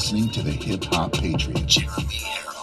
listening to the Hip Hop Patriot, Jeremy Herrell.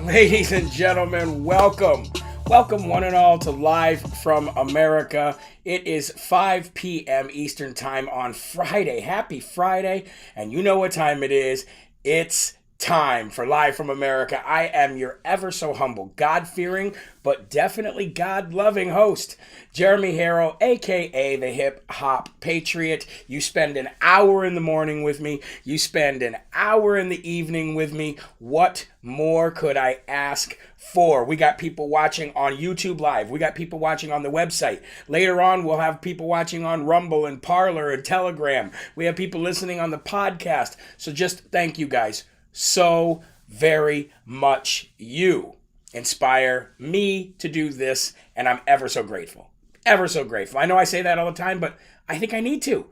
Ladies and gentlemen, welcome. Welcome one and all to Live from America. It is 5 p.m. Eastern Time on Friday. Happy Friday. And you know what time it is. It's time for Live from America. I am your ever so humble, God-fearing, but definitely God-loving host, Jeremy Herrell, a.k.a. the Hip Hop Patriot. You spend an hour in the morning with me. You spend an hour in the evening with me. What more could I ask for? We got people watching on YouTube Live. We got people watching on the website. Later on, we'll have people watching on Rumble and Parler and Telegram. We have people listening on the podcast. So just thank you guys so very much. You inspire me to do this, and I'm ever so grateful. Ever so grateful. I know I say that all the time, but I think I need to.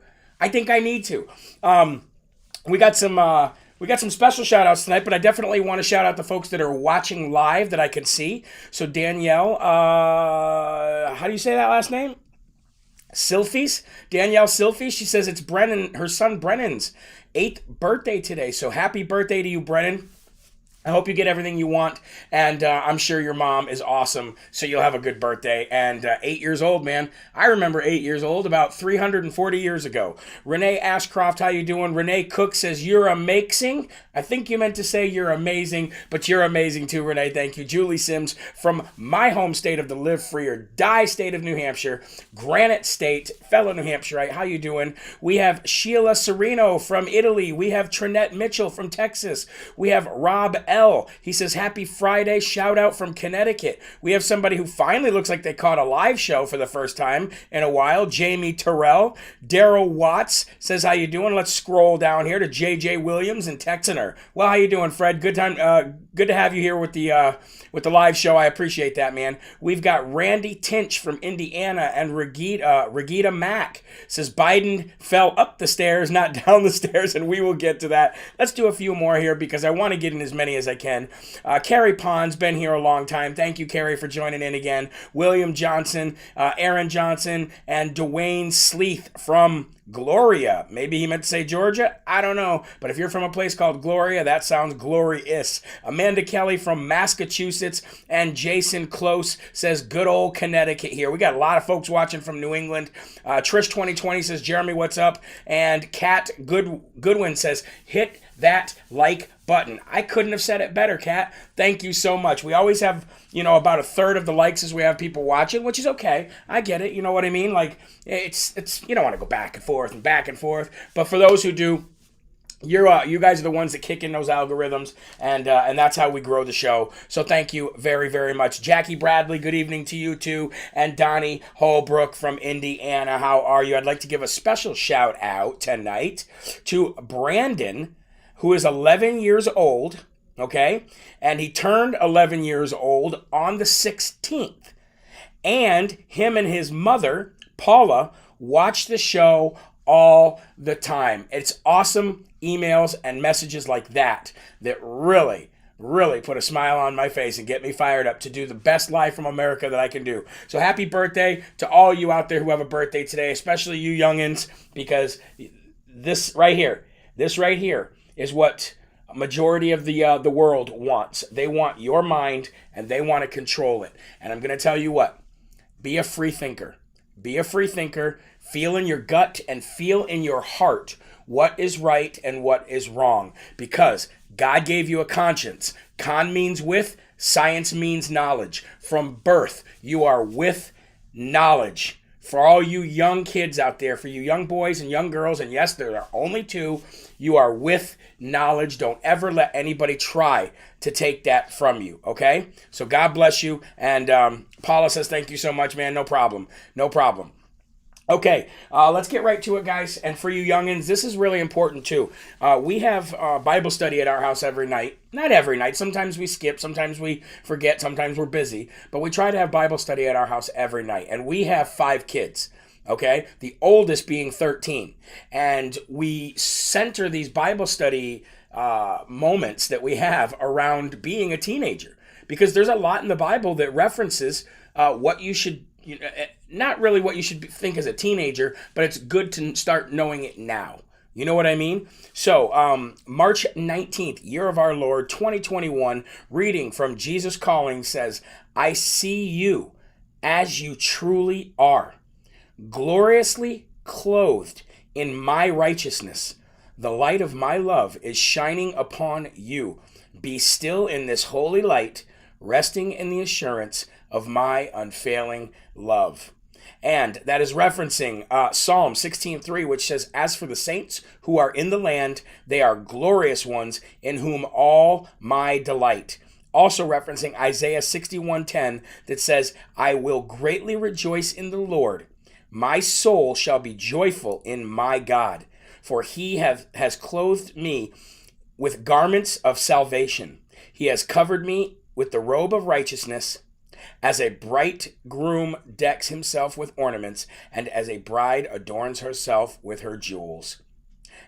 We got some special shout outs tonight, but I definitely want to shout out the folks that are watching live that I can see. So Danielle, how do you say that last name? Silfies? Danielle Silfies. She says it's Brennan, her son Brennan's 8th birthday today. So happy birthday to you, Brennan. I hope you get everything you want, and I'm sure your mom is awesome, so you'll have a good birthday. And 8 years old, man. I remember 8 years old, about 340 years ago. Renee Ashcroft, how you doing? Renee Cook says, you're amazing. I think you meant to say you're amazing, but you're amazing too, Renee. Thank you. Julie Sims from my home state of the live free or die state of New Hampshire, Granite State, fellow New Hampshireite. How you doing? We have Sheila Sereno from Italy. We have Trinette Mitchell from Texas. We have Rob L. He says, happy Friday. Shout out from Connecticut. We have somebody who finally looks like they caught a live show for the first time in a while. Jamie Terrell. Daryl Watts says, how you doing? Let's scroll down here to JJ Williams and Texaner. Well, how you doing, Fred? Good time. Good to have you here with the live show. I appreciate that, man. We've got Randy Tinch from Indiana, and Regita Mack says Biden fell up the stairs, not down the stairs, and we will get to that. Let's do a few more here because I want to get in as many as I can. Carrie Pond's been here a long time. Thank you, Carrie, for joining in again. William Johnson, Aaron Johnson, and Dwayne Sleeth from Gloria. Maybe he meant to say Georgia. I don't know. But if you're from a place called Gloria, that sounds glorious. Amanda Kelly from Massachusetts, and Jason Close says good old Connecticut here. We got a lot of folks watching from New England. Trish 2020 says, Jeremy, what's up? And Kat Goodwin says, hit that like button. I couldn't have said it better, Kat. Thank you so much. We always have, about a third of the likes as we have people watching, which is okay. I get it. You know what I mean? Like, it's you don't want to go back and forth. But for those who do, you guys are the ones that kick in those algorithms, and that's how we grow the show. So thank you very, very much. Jackie Bradley, good evening to you too. And Donnie Holbrook from Indiana, how are you? I'd like to give a special shout out tonight to Brandon, who is 11 years old, okay? And he turned 11 years old on the 16th. And him and his mother, Paula, watch the show all the time. It's awesome emails and messages like that really put a smile on my face and get me fired up to do the best Live from America that I can do. So happy birthday to all you out there who have a birthday today, especially you youngins, because this right here is what a majority of the world wants. They want your mind, and they want to control it. And I'm going to tell you what, be a free thinker. Be a free thinker. Feel in your gut and feel in your heart what is right and what is wrong, because God gave you a conscience. Con means with, science means knowledge. From birth, you are with knowledge. For all you young kids out there, for you young boys and young girls, and yes, there are only two, you are with knowledge. Don't ever let anybody try to take that from you, okay? So God bless you. And Paula says, thank you so much, man. No problem. Okay, let's get right to it, guys. And for you youngins, this is really important too. We have Bible study at our house every night. Not every night. Sometimes we skip. Sometimes we forget. Sometimes we're busy. But we try to have Bible study at our house every night. And we have 5 kids. Okay, the oldest being 13. And we center these Bible study moments that we have around being a teenager. Because there's a lot in the Bible that references what you should not really what you should think as a teenager, but it's good to start knowing it now. You know what I mean? So, March 19th, year of our Lord, 2021, reading from Jesus Calling says, I see you as you truly are, gloriously clothed in my righteousness. The light of my love is shining upon you. Be still in this holy light, resting in the assurance of my unfailing love. And that is referencing Psalm 16:3, which says, as for the saints who are in the land, they are glorious ones in whom all my delight. Also referencing Isaiah 61:10 that says, I will greatly rejoice in the Lord. My soul shall be joyful in my God, for he has clothed me with garments of salvation. He has covered me with the robe of righteousness, as a bright groom decks himself with ornaments, and as a bride adorns herself with her jewels.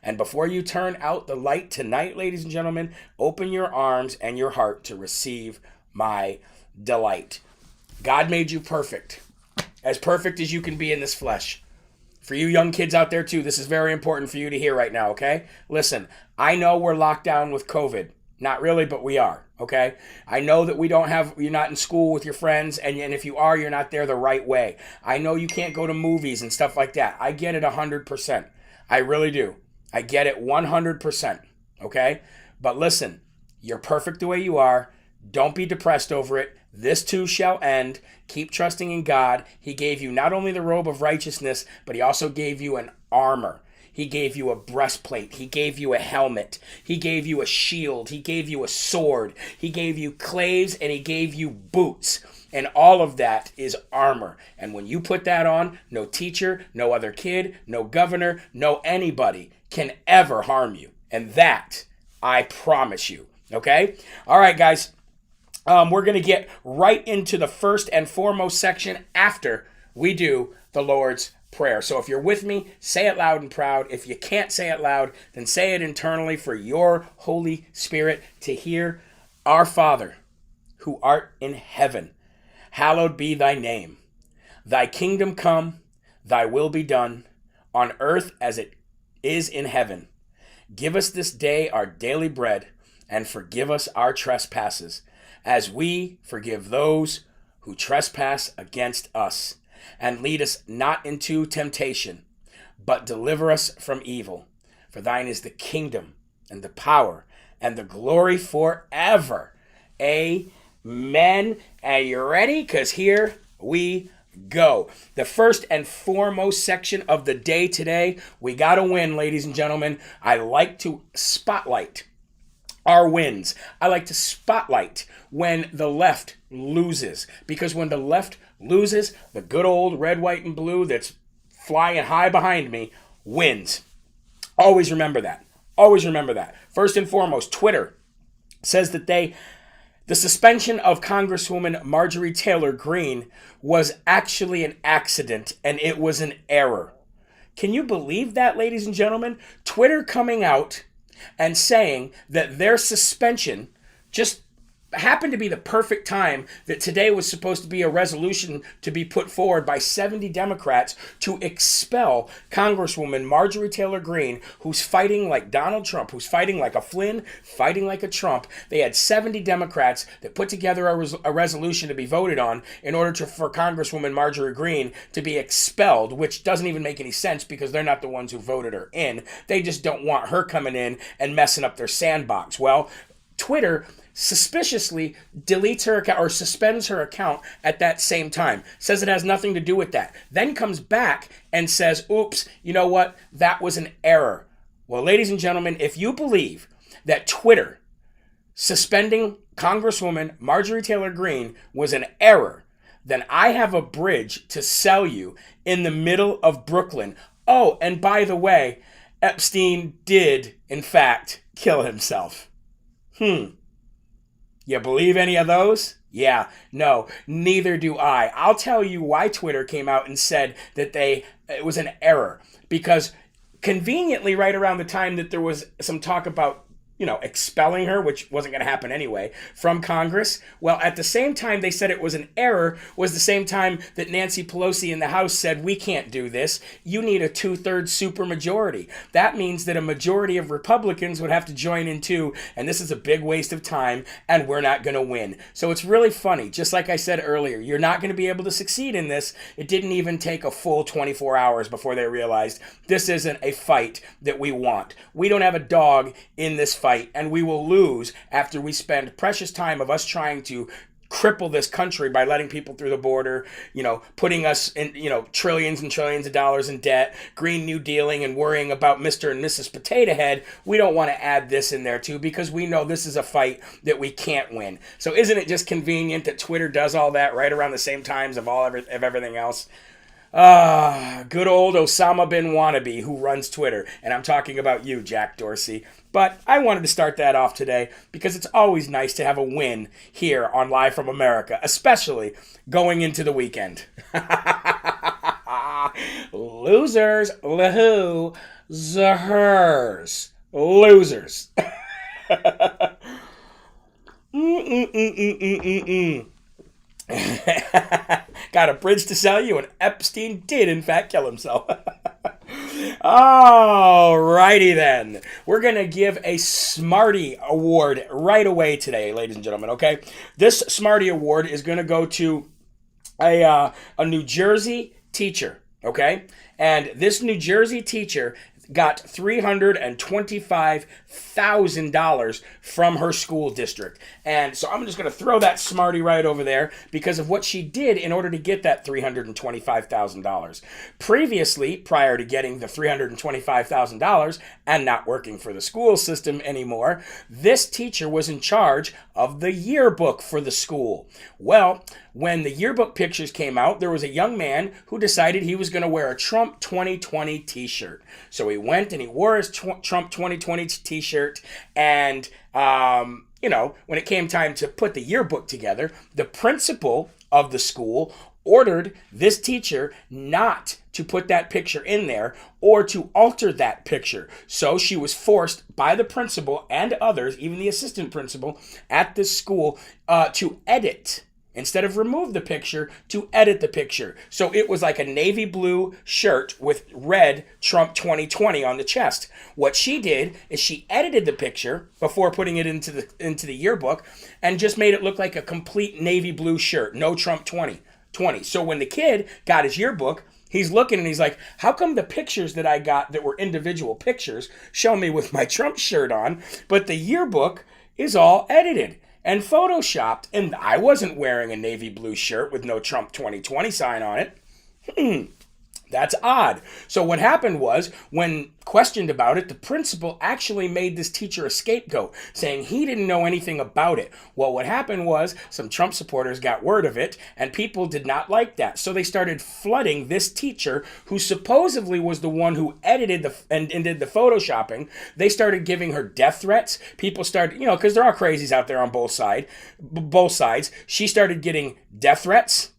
And before you turn out the light tonight, ladies and gentlemen, open your arms and your heart to receive my delight. God made you perfect as you can be in this flesh. For you young kids out there too, this is very important for you to hear right now, okay? Listen, I know we're locked down with COVID. Not really, but we are, okay? I know that you're not in school with your friends, and if you are, you're not there the right way. I know you can't go to movies and stuff like that. I get it 100%. I really do. I get it 100%, okay? But listen, you're perfect the way you are. Don't be depressed over it. This too shall end. Keep trusting in God. He gave you not only the robe of righteousness, but he also gave you an armor. He gave you a breastplate. He gave you a helmet. He gave you a shield. He gave you a sword. He gave you claves, and he gave you boots. And all of that is armor. And when you put that on, no teacher, no other kid, no governor, no anybody can ever harm you. And that, I promise you. Okay? All right, guys. We're going to get right into the first and foremost section after we do the Lord's Prayer. So if you're with me, say it loud and proud. If you can't say it loud, then say it internally for your Holy Spirit to hear. Our Father, who art in heaven, hallowed be thy name. Thy kingdom come, thy will be done, on earth as it is in heaven. Give us this day our daily bread, and forgive us our trespasses, as we forgive those who trespass against us. And lead us not into temptation, but deliver us from evil. For thine is the kingdom and the power and the glory forever. Amen. Are you ready? Because here we go. The first and foremost section of the day today, we got to win, ladies and gentlemen. I like to spotlight our wins. I like to spotlight when the left loses, because when the left loses, the good old red, white, and blue that's flying high behind me wins. Always remember that. Always remember that. First and foremost, Twitter says that the suspension of Congresswoman Marjorie Taylor Greene was actually an accident and it was an error. Can you believe that, ladies and gentlemen? Twitter coming out and saying that their suspension just happened to be the perfect time, that today was supposed to be a resolution to be put forward by 70 Democrats to expel Congresswoman Marjorie Taylor Greene, who's fighting like Donald Trump, who's fighting like a Flynn, fighting like a Trump. They had 70 Democrats that put together a resolution to be voted on in order for Congresswoman Marjorie Greene to be expelled, which doesn't even make any sense because they're not the ones who voted her in. They just don't want her coming in and messing up their sandbox. Well, Twitter suspiciously deletes her account or suspends her account at that same time. Says it has nothing to do with that. Then comes back and says, oops, you know what? That was an error. Well, ladies and gentlemen, if you believe that Twitter suspending Congresswoman Marjorie Taylor Greene was an error, then I have a bridge to sell you in the middle of Brooklyn. Oh, and by the way, Epstein did, in fact, kill himself. You believe any of those? Yeah, no, neither do I. I'll tell you why Twitter came out and said that it was an error. Because conveniently right around the time that there was some talk about, expelling her, which wasn't going to happen anyway, from Congress. Well, at the same time they said it was an error was the same time that Nancy Pelosi in the House said, we can't do this. You need a 2/3 supermajority. That means that a majority of Republicans would have to join in too, and this is a big waste of time, and we're not going to win. So it's really funny. Just like I said earlier, you're not going to be able to succeed in this. It didn't even take a full 24 hours before they realized this isn't a fight that we want. We don't have a dog in this fight, and we will lose after we spend precious time of us trying to cripple this country by letting people through the border, putting us in, trillions and trillions of dollars in debt, Green New Dealing, and worrying about Mr. and Mrs. Potato Head. We don't want to add this in there too, because we know this is a fight that we can't win. So isn't it just convenient that Twitter does all that right around the same times of everything else? Good old Osama bin Wannabe who runs Twitter. And I'm talking about you, Jack Dorsey. But I wanted to start that off today because it's always nice to have a win here on Live from America, especially going into the weekend. Losers, woohoo, zahers, losers. Got a bridge to sell you, and Epstein did in fact kill himself. Alrighty then. We're going to give a Smarty Award right away today, ladies and gentlemen, okay? This Smarty Award is going to go to a New Jersey teacher, okay? And this New Jersey teacher got $325,000 from her school district. And so I'm just going to throw that Smarty right over there because of what she did in order to get that $325,000. Previously, prior to getting the $325,000 and not working for the school system anymore, this teacher was in charge of the yearbook for the school. Well, when the yearbook pictures came out, there was a young man who decided he was going to wear a Trump 2020 t-shirt. So he went and he wore his Trump 2020 t-shirt, and when it came time to put the yearbook together, the principal of the school ordered this teacher not to put that picture in there or to alter that picture. So she was forced by the principal and others, even the assistant principal at this school, to edit. Instead of remove the picture, to edit the picture. So it was like a navy blue shirt with red Trump 2020 on the chest. What she did is she edited the picture before putting it into the yearbook and just made it look like a complete navy blue shirt, no Trump 2020. So when the kid got his yearbook, he's looking and he's like, how come the pictures that I got that were individual pictures show me with my Trump shirt on, but the yearbook is all edited and photoshopped, and I wasn't wearing a navy blue shirt with no Trump 2020 sign on it. That's odd. So what happened was, when questioned about it, the principal actually made this teacher a scapegoat, saying he didn't know anything about it. Well, what happened was some Trump supporters got word of it, and people did not like that. So they started flooding this teacher, who supposedly was the one who edited and did the photoshopping. They started giving her death threats. People started, because there are crazies out there on both sides. She started getting death threats.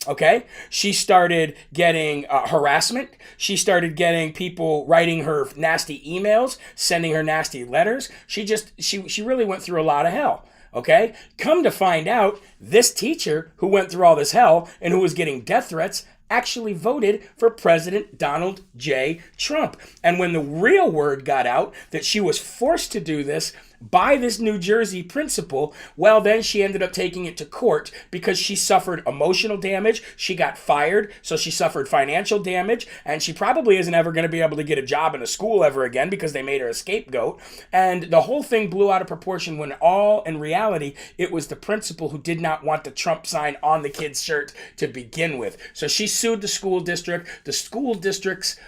Okay, she started getting harassment. She started getting people writing her nasty emails, sending her nasty letters. She really went through a lot of hell. Okay, come to find out, this teacher who went through all this hell and who was getting death threats actually voted for President Donald J. Trump. And when the real word got out that she was forced to do this by this New Jersey principal, well, then she ended up taking it to court because she suffered emotional damage. She got fired, so she suffered financial damage, and she probably isn't ever going to be able to get a job in a school ever again because they made her a scapegoat. And the whole thing blew out of proportion when all in reality, it was the principal who did not want the Trump sign on the kid's shirt to begin with. So she sued the school district. The school district's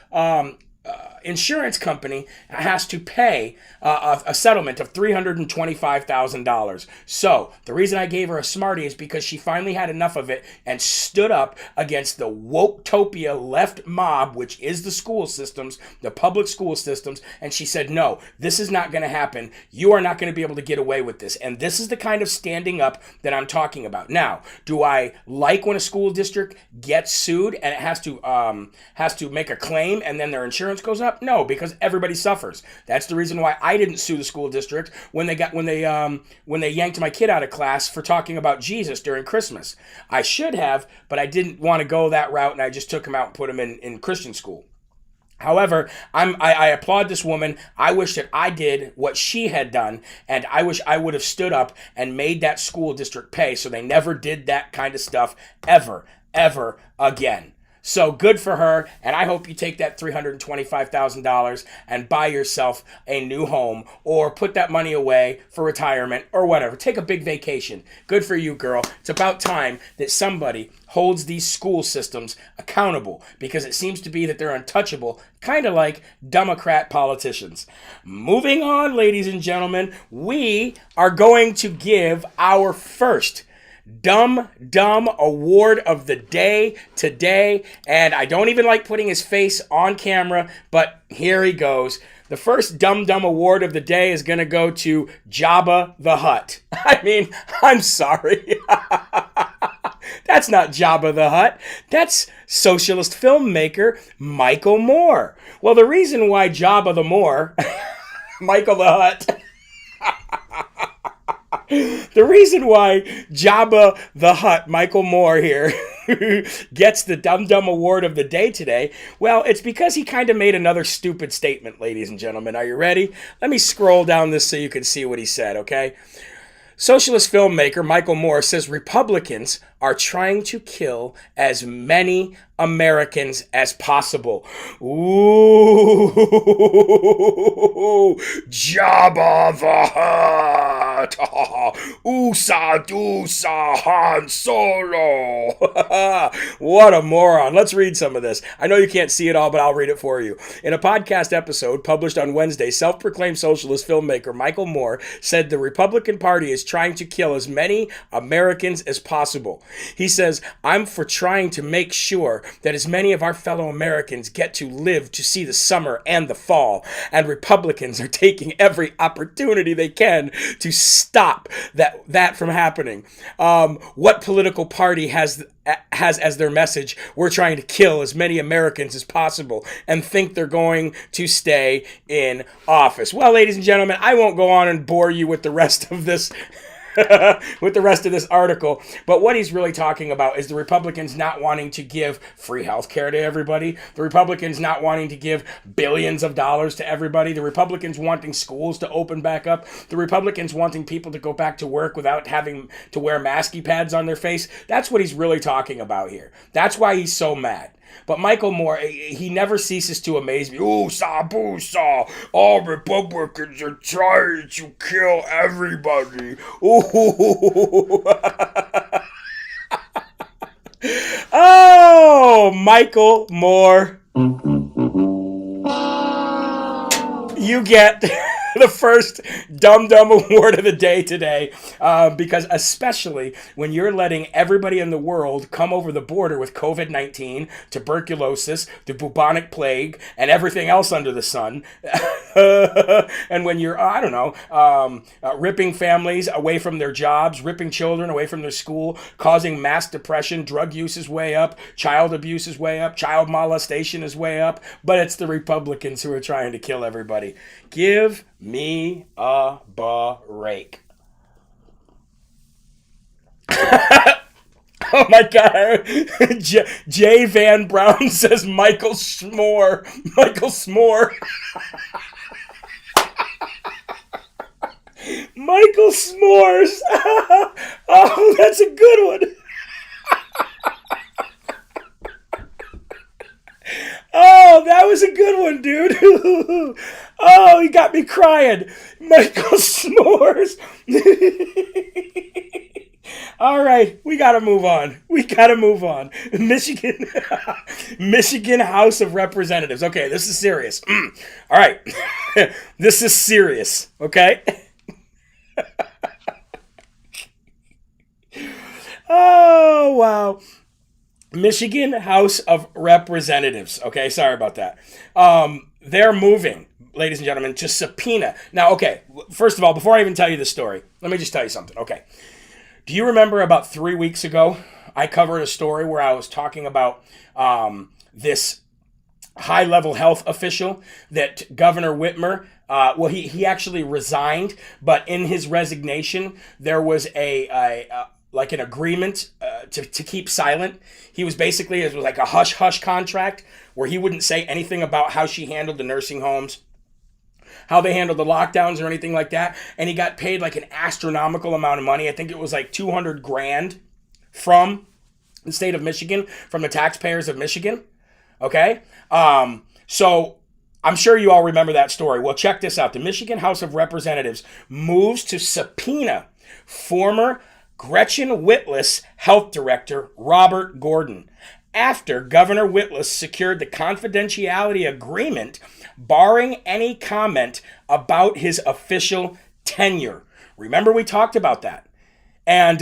insurance company has to pay a settlement of $325,000. So the reason I gave her a Smartie is because she finally had enough of it and stood up against the woketopia left mob, which is the school systems, the public school systems, and she said, no, this is not going to happen. You are not going to be able to get away with this. And this is the kind of standing up that I'm talking about. Now, do I like when a school district gets sued and it has to make a claim, and then their insurance insurance goes up? No, because everybody suffers. That's the reason why I didn't sue the school district when they yanked my kid out of class for talking about Jesus during Christmas. I should have, but I didn't want to go that route, and I just took him out and put him in Christian school. However, I applaud this woman. I wish that I did what she had done, and I wish I would have stood up and made that school district pay so they never did that kind of stuff ever again. So good for her, and I hope you take that $325,000 and buy yourself a new home or put that money away for retirement or whatever. Take a big vacation. Good for you, girl. It's about time that somebody holds these school systems accountable because it seems to be that they're untouchable, kind of like Democrat politicians. Moving on, ladies and gentlemen, we are going to give our first Dumb award of the day today, and I don't even like putting his face on camera, but here he goes. The first dumb award of the day is going to go to Jabba the Hutt. I mean, I'm sorry. That's not Jabba the Hutt. That's socialist filmmaker Michael Moore. Well, the reason why Jabba the Moore, Michael the Hutt, the reason why Jabba the Hutt, Michael Moore here, gets the Dumb Award of the day today, well, it's because he kind of made another stupid statement, ladies and gentlemen. Are you ready? Let me scroll down this so you can see what he said, okay? Socialist filmmaker Michael Moore says Republicans are trying to kill as many Americans as possible. Ooh, Jabba the Hutt. Oosa doosa Han Solo. What a moron. Let's read some of this. I know you can't see it all, but I'll read it for you. In a podcast episode published on Wednesday, self-proclaimed socialist filmmaker Michael Moore said the Republican Party is trying to kill as many Americans as possible. He says, I'm for trying to make sure that as many of our fellow Americans get to live to see the summer and the fall, and Republicans are taking every opportunity they can to stop that from happening. What political party has as their message, we're trying to kill as many Americans as possible and think they're going to stay in office? Well, ladies and gentlemen, I won't go on and bore you with the rest of this article, but what he's really talking about is the Republicans not wanting to give free health care to everybody, the Republicans not wanting to give billions of dollars to everybody, the Republicans wanting schools to open back up, the Republicans wanting people to go back to work without having to wear masky pads on their face. That's what he's really talking about here. That's why he's so mad. But Michael Moore, he never ceases to amaze me. Ooh, boo, all Republicans are trying to kill everybody. Ooh. Oh, Michael Moore. You get the first Dumb Award of the day today, because especially when you're letting everybody in the world come over the border with COVID-19, tuberculosis, the bubonic plague, and everything else under the sun, and when you're, ripping families away from their jobs, ripping children away from their school, causing mass depression, drug use is way up, child abuse is way up, child molestation is way up, but it's the Republicans who are trying to kill everybody. Give me a break. Oh my God. Jay Van Brown says Michael S'more. Michael S'more. Michael S'mores. Oh, that's a good one. Oh, that was a good one, dude. Oh, he got me crying. Michael S'mores. All right, we got to move on. Michigan House of Representatives. Okay, this is serious. All right. This is serious, okay? Oh, wow. Michigan House of Representatives. Okay, sorry about that. They're moving, ladies and gentlemen, to subpoena. Now, okay, first of all, before I even tell you the story, let me just tell you something. Okay. Do you remember about 3 weeks ago, I covered a story where I was talking about this high-level health official that Governor Whitmer, he actually resigned, but in his resignation, there was like an agreement to keep silent. He was basically, it was like a hush-hush contract where he wouldn't say anything about how she handled the nursing homes, how they handled the lockdowns or anything like that. And he got paid like an astronomical amount of money. I think it was like 200 grand from the state of Michigan, from the taxpayers of Michigan. Okay? So I'm sure you all remember that story. Well, check this out. The Michigan House of Representatives moves to subpoena former Gretchen Whitlass health director Robert Gordon after Governor Whitlass secured the confidentiality agreement barring any comment about his official tenure. Remember, we talked about that. And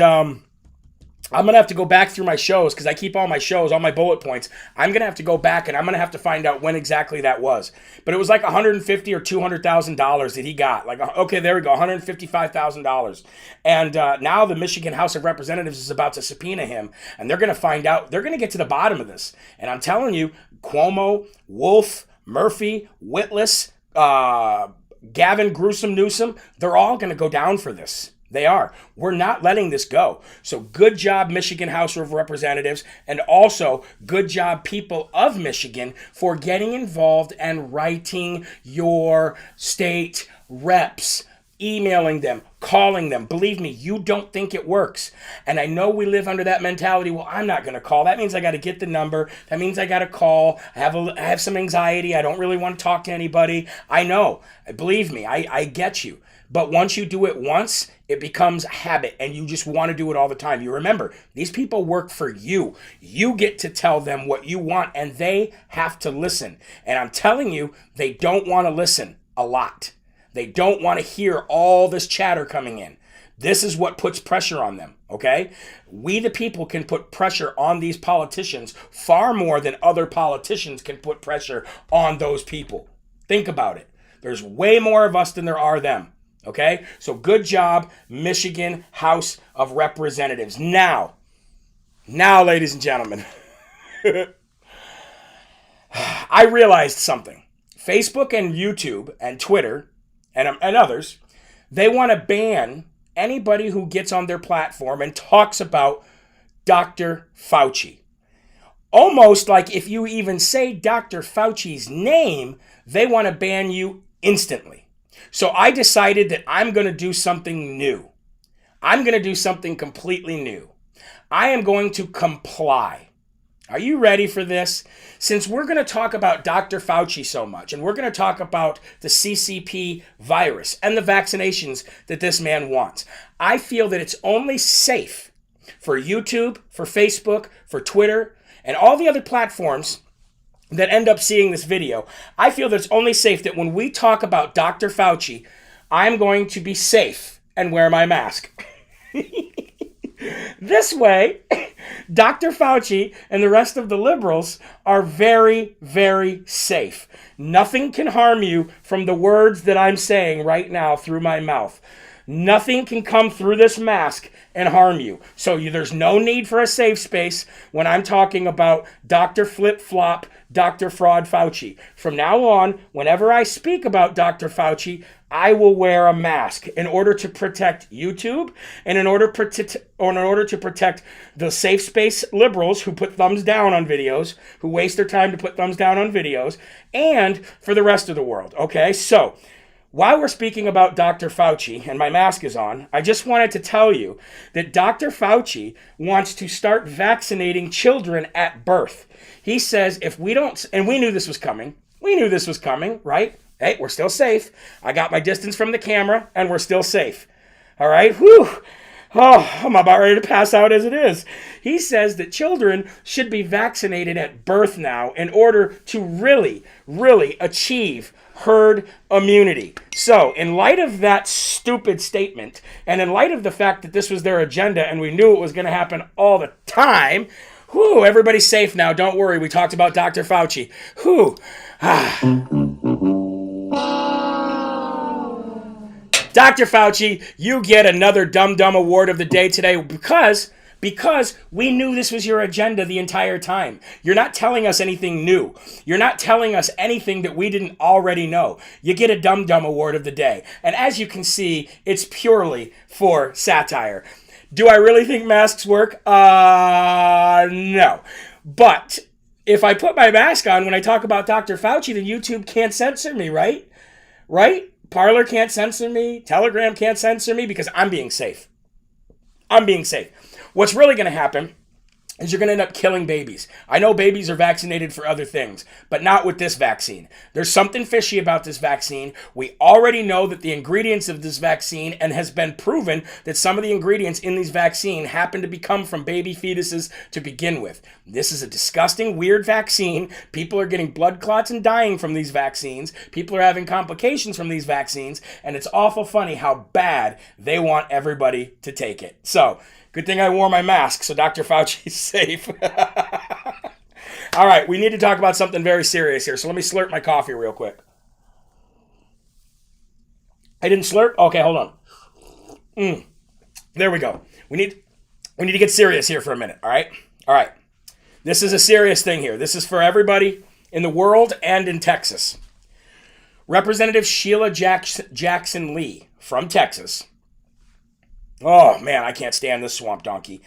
I'm going to have to go back through my shows because I keep all my shows, all my bullet points. I'm going to have to go back and I'm going to have to find out when exactly that was. But it was like $150,000 or $200,000 that he got. Like, okay, there we go, $155,000. And now the Michigan House of Representatives is about to subpoena him. And they're going to find out, they're going to get to the bottom of this. And I'm telling you, Cuomo, Wolf, Murphy, Whitlass, Gavin Newsom, they're all going to go down for this. They are. We're not letting this go. So good job, Michigan House of Representatives, and also good job, people of Michigan, for getting involved and writing your state reps, emailing them, calling them. Believe me, you don't think it works. And I know we live under that mentality. Well, I'm not going to call. That means I got to get the number. That means I got to call. I have some anxiety. I don't really want to talk to anybody. I know. Believe me, I get you. But once you do it once, it becomes a habit and you just want to do it all the time. You remember, these people work for you. You get to tell them what you want and they have to listen. And I'm telling you, they don't want to listen a lot. They don't want to hear all this chatter coming in. This is what puts pressure on them, okay? We the people can put pressure on these politicians far more than other politicians can put pressure on those people. Think about it. There's way more of us than there are them. Okay, so good job, Michigan House of Representatives. Now, ladies and gentlemen, I realized something. Facebook and YouTube and Twitter and others, they want to ban anybody who gets on their platform and talks about Dr. Fauci. Almost like if you even say Dr. Fauci's name, they want to ban you instantly. So I decided that I'm going to do something new. I'm going to do something completely new. I am going to comply. Are you ready for this? Since we're going to talk about Dr. Fauci so much, and we're going to talk about the CCP virus and the vaccinations that this man wants, I feel that it's only safe for YouTube, for Facebook, for Twitter, and all the other platforms that end up seeing this video. I feel that it's only safe that when we talk about Dr. Fauci, I'm going to be safe and wear my mask. This way, Dr. Fauci and the rest of the liberals are very, very safe. Nothing can harm you from the words that I'm saying right now through my mouth. Nothing can come through this mask and harm you. So there's no need for a safe space when I'm talking about Dr. Flip-Flop, Dr. Fraud Fauci. From now on, whenever I speak about Dr. Fauci, I will wear a mask in order to protect YouTube and in order to protect the safe space liberals who put thumbs down on videos, who waste their time to put thumbs down on videos, and for the rest of the world. Okay, so while we're speaking about Dr. Fauci and my mask is on, I just wanted to tell you that Dr. Fauci wants to start vaccinating children at birth. He says if we don't, and we knew this was coming. We knew this was coming, right? Hey, we're still safe. I got my distance from the camera and we're still safe. All right, whew. Oh, I'm about ready to pass out as it is. He says that children should be vaccinated at birth now in order to really, really achieve herd immunity. So, in light of that stupid statement, and in light of the fact that this was their agenda and we knew it was going to happen all the time, whew, everybody's safe now. Don't worry. We talked about Dr. Fauci. Whew. Dr. Fauci, you get another Dum Dum Award of the day today because Because we knew this was your agenda the entire time. You're not telling us anything new. You're not telling us anything that we didn't already know. You get a Dum Dum Award of the day. And as you can see, it's purely for satire. Do I really think masks work? No. But if I put my mask on when I talk about Dr. Fauci, then YouTube can't censor me, right? Right? Parler can't censor me. Telegram can't censor me because I'm being safe. I'm being safe. What's really going to happen is you're going to end up killing babies. I know babies are vaccinated for other things, but not with this vaccine. There's something fishy about this vaccine. We already know that the ingredients of this vaccine, and has been proven that some of the ingredients in these vaccine happen to come from baby fetuses to begin with. This is a disgusting, weird vaccine. People are getting blood clots and dying from these vaccines. People are having complications from these vaccines, and it's awful funny how bad they want everybody to take it. So, good thing I wore my mask, so Dr. Fauci's safe. All right, we need to talk about something very serious here, so let me slurp my coffee real quick. I didn't slurp? Okay, hold on. There we go. We need to get serious here for a minute, all right? All right. This is a serious thing here. This is for everybody in the world and in Texas. Representative Sheila Jackson Lee from Texas. Oh, man, I can't stand this swamp donkey.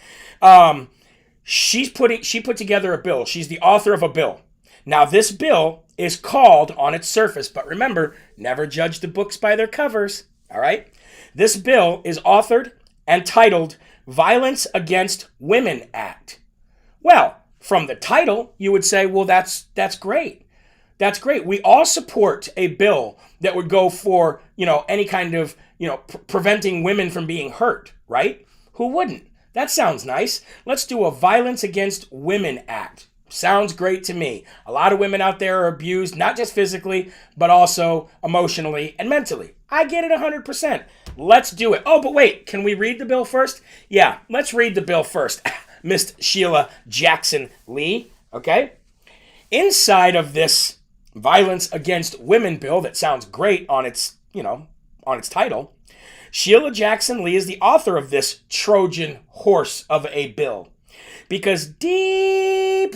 She put together a bill. She's the author of a bill. Now, this bill is called on its surface, but remember, never judge the books by their covers, all right? This bill is authored and titled Violence Against Women Act. Well, from the title, you would say, well, that's great. That's great. We all support a bill that would go for, any kind of, preventing women from being hurt, right? Who wouldn't? That sounds nice. Let's do a Violence Against Women Act. Sounds great to me. A lot of women out there are abused, not just physically, but also emotionally and mentally. I get it 100%. Let's do it. Oh, but wait, can we read the bill first? Yeah, let's read the bill first. Miss Sheila Jackson Lee, okay? Inside of this Violence Against Women bill that sounds great on its, on its title, Sheila Jackson Lee is the author of this Trojan horse of a bill. Because deep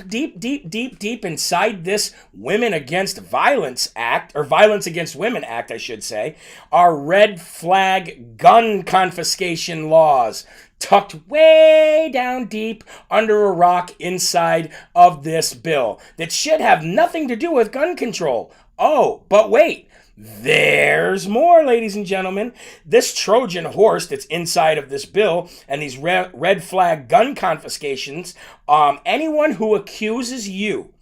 inside this Women Against Violence Act, or Violence Against Women Act, I should say, are red flag gun confiscation laws tucked way down deep under a rock inside of this bill that should have nothing to do with gun control. Oh, but wait. There's more, ladies and gentlemen. This Trojan horse that's inside of this bill and these red flag gun confiscations, anyone who accuses you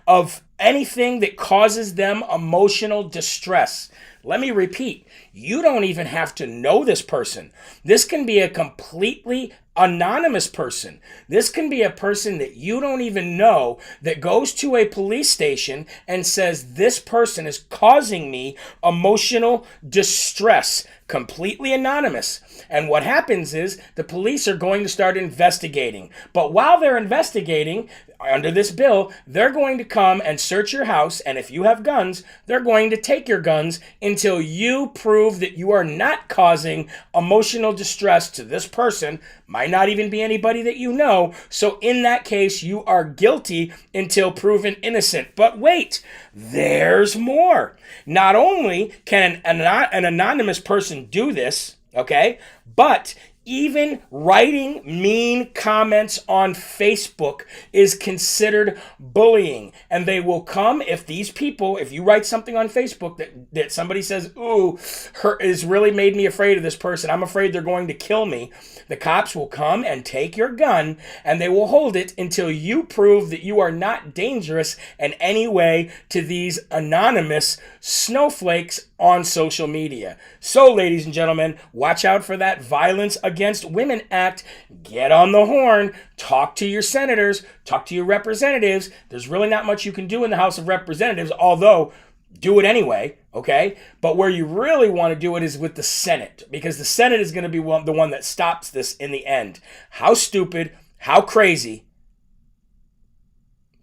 of anything that causes them emotional distress, let me repeat, you don't even have to know this person. This can be a completely anonymous person. This can be a person that you don't even know that goes to a police station and says, this person is causing me emotional distress. Completely anonymous. And what happens is the police are going to start investigating. But while they're investigating, under this bill, they're going to come and search your house, and if you have guns, they're going to take your guns until you prove that you are not causing emotional distress to this person. Might not even be anybody that you know. So in that case, you are guilty until proven innocent. But wait, there's more. Not only can an anonymous person do this, okay, but even writing mean comments on Facebook is considered bullying. And they will come if you write something on Facebook that somebody says, ooh, has really made me afraid of this person. I'm afraid they're going to kill me. The cops will come and take your gun and they will hold it until you prove that you are not dangerous in any way to these anonymous snowflakes on social media. So, ladies and gentlemen, watch out for that Violence Against Women Act. Get on the horn. Talk to your senators. Talk to your representatives. There's really not much you can do in the House of Representatives, although do it anyway, okay? But where you really want to do it is with the Senate, because the Senate is going to be the one that stops this in the end. How stupid, how crazy,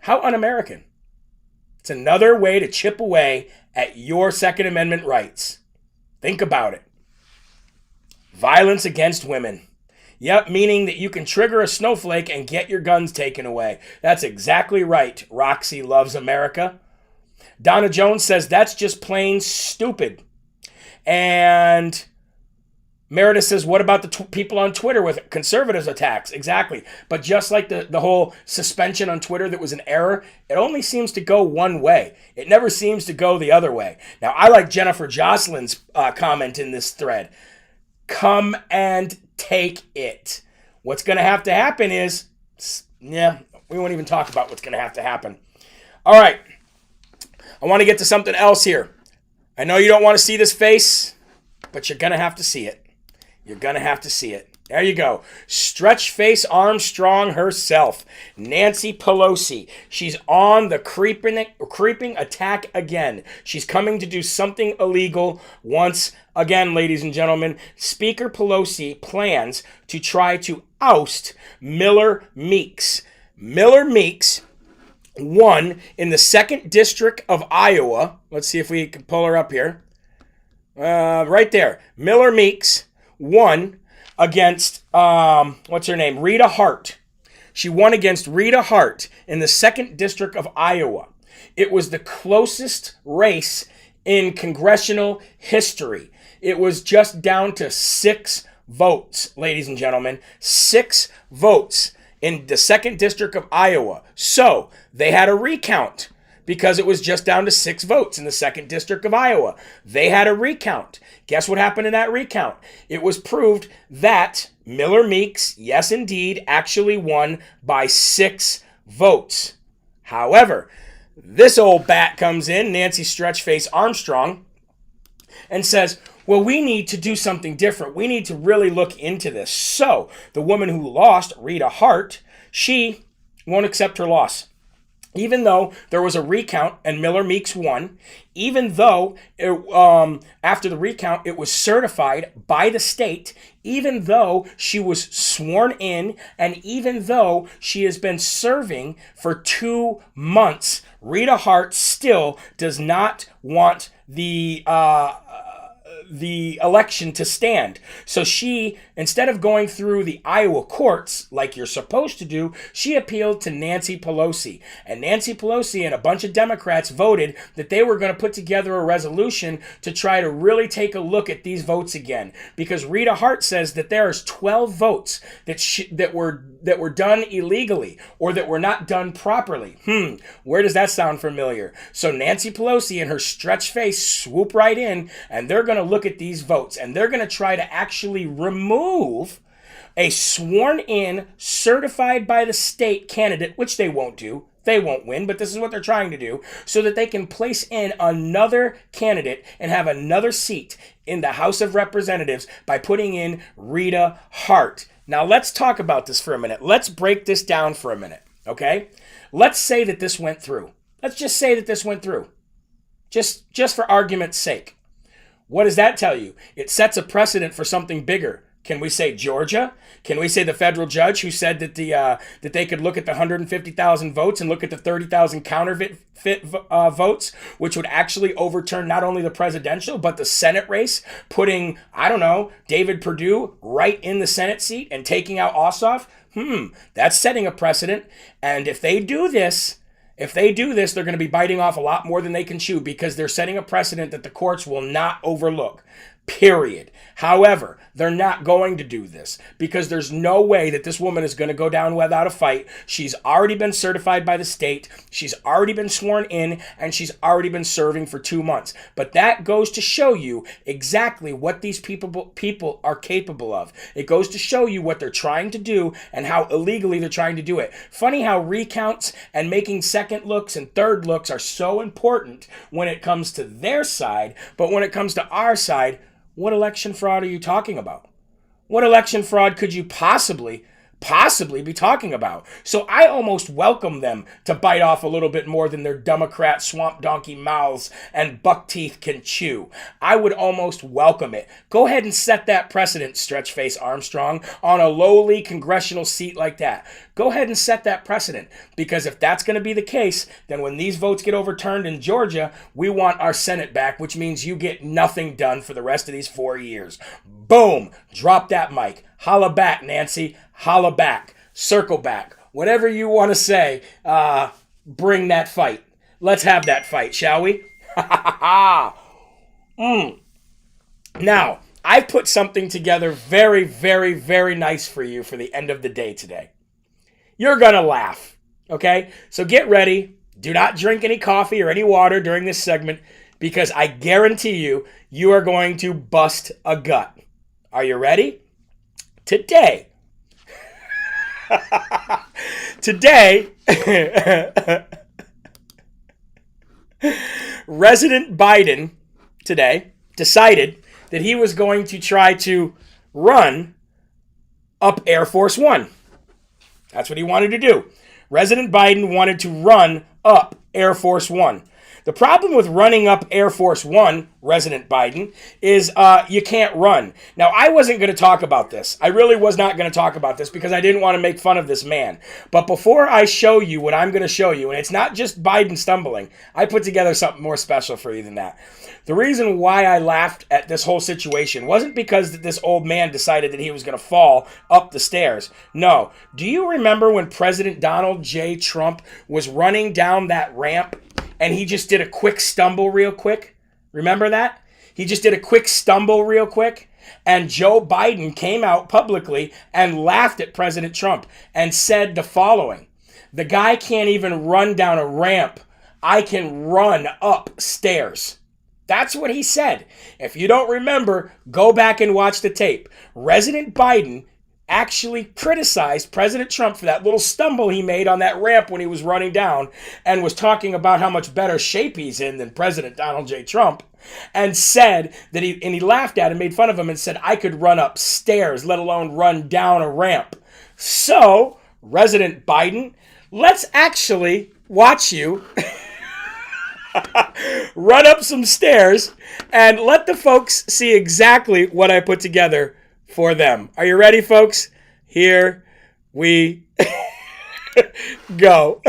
how un-American. It's another way to chip away at your Second Amendment rights. Think about it. Violence against women. Yep, meaning that you can trigger a snowflake and get your guns taken away. That's exactly right. Roxy loves America. Donna Jones says that's just plain stupid. And Meredith says, what about the people on Twitter with conservatives attacks? Exactly. But just like the whole suspension on Twitter that was an error, it only seems to go one way. It never seems to go the other way. Now, I like Jennifer Jocelyn's comment in this thread. Come and take it. What's going to have to happen is, we won't even talk about what's going to have to happen. All right. I want to get to something else here. I know you don't want to see this face, but you're going to have to see it. You're going to have to see it. There you go. Stretch face Armstrong herself. Nancy Pelosi. She's on the creeping attack again. She's coming to do something illegal once again, ladies and gentlemen. Speaker Pelosi plans to try to oust Miller Meeks. Miller Meeks won in the 2nd District of Iowa. Let's see if we can pull her up here. Right there. Miller Meeks won against, what's her name? Rita Hart. She won against Rita Hart in the 2nd District of Iowa. It was the closest race in congressional history. It was just down to 6 votes, ladies and gentlemen. 6 votes in the 2nd District of Iowa. So they had a recount because it was just down to 6 votes in the 2nd District of Iowa. They had a recount. Guess what happened in that recount? It was proved that Miller Meeks, yes indeed, actually won by 6 votes. However, this old bat comes in, Nancy Stretchface Armstrong, and says, well, we need to do something different. We need to really look into this. So the woman who lost, Rita Hart, she won't accept her loss. Even though there was a recount and Miller Meeks won, even though after the recount it was certified by the state, even though she was sworn in, and even though she has been serving for 2 months, Rita Hart still does not want the election to stand. So she, instead of going through the Iowa courts like you're supposed to do, she appealed to Nancy Pelosi. And Nancy Pelosi and a bunch of Democrats voted that they were going to put together a resolution to try to really take a look at these votes again. Because Rita Hart says that there's 12 votes that were done illegally or that were not done properly. Where does that sound familiar? So Nancy Pelosi and her stretched face swoop right in, and they're going to look at these votes, and they're going to try to actually remove a sworn in, certified by the state candidate, which they won't do. They won't win, but this is what they're trying to do, so that they can place in another candidate and have another seat in the House of Representatives by putting in Rita Hart. Now let's talk about this for a minute. Let's break this down for a minute, okay? Let's say that this went through. Let's just say that this went through. Just for argument's sake. What does that tell you? It sets a precedent for something bigger. Can we say Georgia? Can we say the federal judge who said that that they could look at the 150,000 votes and look at the 30,000 counterfeit votes, which would actually overturn not only the presidential but the Senate race, putting, I don't know, David Perdue right in the Senate seat and taking out Ossoff? That's setting a precedent. And if they do this, they're going to be biting off a lot more than they can chew, because they're setting a precedent that the courts will not overlook. Period. However, they're not going to do this, because there's no way that this woman is going to go down without a fight. She's already been certified by the state. She's already been sworn in, and she's already been serving for 2 months. But that goes to show you exactly what these people are capable of. It goes to show you what they're trying to do and how illegally they're trying to do it. Funny how recounts and making second looks and third looks are so important when it comes to their side, but when it comes to our side, what election fraud are you talking about? What election fraud could you possibly be talking about? So I almost welcome them to bite off a little bit more than their Democrat swamp donkey mouths and buck teeth can chew. I would almost welcome it. Go ahead and set that precedent, Stretchface Armstrong, on a lowly congressional seat like that. Go ahead and set that precedent, because if that's going to be the case, then when these votes get overturned in Georgia, we want our Senate back, which means you get nothing done for the rest of these 4 years. Boom! Drop that mic. Holla back, Nancy. Holla back. Circle back. Whatever you want to say, bring that fight. Let's have that fight, shall we? Now, I've put something together very, very, very nice for you for the end of the day today. You're going to laugh, okay? So get ready. Do not drink any coffee or any water during this segment because I guarantee you, you are going to bust a gut. Are you ready? Today, President Biden today decided that he was going to try to run up Air Force One. That's what he wanted to do. President Biden wanted to run up Air Force One. The problem with running up Air Force One, President Biden, is you can't run. Now, I wasn't going to talk about this. I really was not going to talk about this because I didn't want to make fun of this man. But before I show you what I'm going to show you, and it's not just Biden stumbling, I put together something more special for you than that. The reason why I laughed at this whole situation wasn't because this old man decided that he was going to fall up the stairs. No. Do you remember when President Donald J. Trump was running down that ramp and he just did a quick stumble real quick? Remember that? He just did a quick stumble real quick. And Joe Biden came out publicly and laughed at President Trump and said the following: the guy can't even run down a ramp. I can run up stairs. That's what he said. If you don't remember, go back and watch the tape. President Biden actually criticized President Trump for that little stumble he made on that ramp when he was running down and was talking about how much better shape he's in than President Donald J. Trump, and said that he laughed at him, made fun of him, and said, I could run up stairs, let alone run down a ramp. So, President Biden, let's actually watch you run up some stairs and let the folks see exactly what I put together for them. Are you ready, folks? Here we go.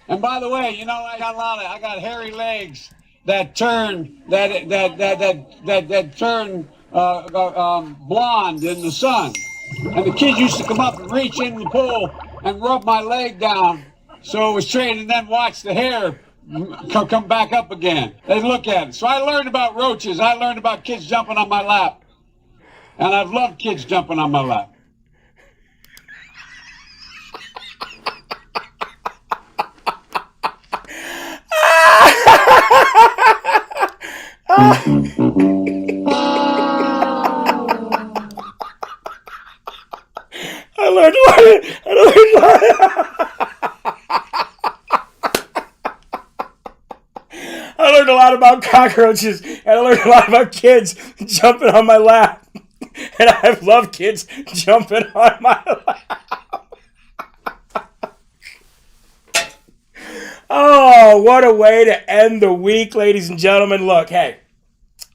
And by the way, you know, I got hairy legs that turn blonde in the sun. And the kids used to come up and reach in the pool and rub my leg down so it was straight, and then watch the hair come back up again. They look at it. So I learned about roaches. I learned about kids jumping on my lap. And I've loved kids jumping on my lap. I learned a lot about cockroaches, and I learned a lot about kids jumping on my lap. And I've loved kids jumping on my lap. Oh, what a way to end the week, ladies and gentlemen. Look, hey,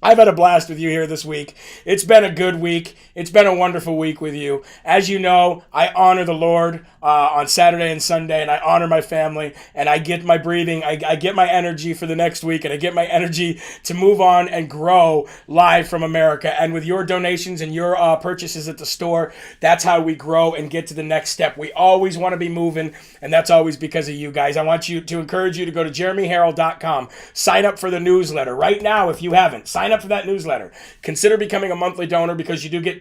I've had a blast with you here this week. It's been a good week. It's been a wonderful week with you. As you know, I honor the Lord on Saturday and Sunday, and I honor my family, and I get my breathing, I get my energy for the next week, and I get my energy to move on and grow live from America. And with your donations and your purchases at the store, that's how we grow and get to the next step. We always want to be moving, and that's always because of you guys. I want you to encourage you to go to jeremyherrell.com. Sign up for the newsletter right now if you haven't. Sign up for that newsletter. Consider becoming a monthly donor because you do get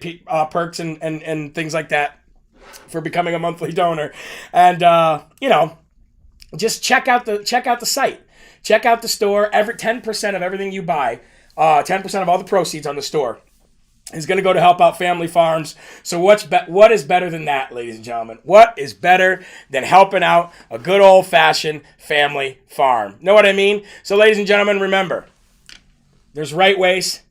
perks and things like that for becoming a monthly donor. And just check out the site. Check out the store. Every 10% of everything you buy, 10% of all the proceeds on the store is going to go to help out family farms. So what is better than that, ladies and gentlemen? What is better than helping out a good old-fashioned family farm? Know what I mean? So, ladies and gentlemen, remember, there's right ways,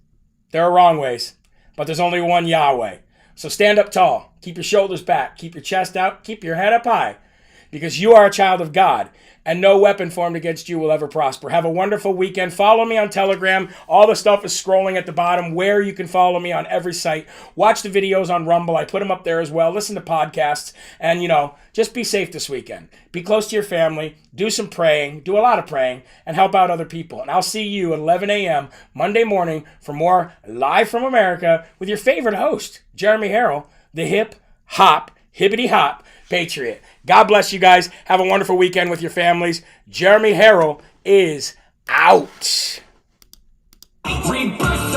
there are wrong ways, but there's only one Yahweh. So stand up tall, keep your shoulders back, keep your chest out, keep your head up high, because you are a child of God, and no weapon formed against you will ever prosper. Have a wonderful weekend. Follow me on Telegram. All the stuff is scrolling at the bottom where you can follow me on every site. Watch the videos on Rumble. I put them up there as well. Listen to podcasts. And, just be safe this weekend. Be close to your family. Do some praying. Do a lot of praying. And help out other people. And I'll see you at 11 a.m. Monday morning for more Live from America with your favorite host, Jeremy Herrell, the hip-hop, hibbity-hop patriot. God bless you guys. Have a wonderful weekend with your families. Jeremy Herrell is out. Rebirth.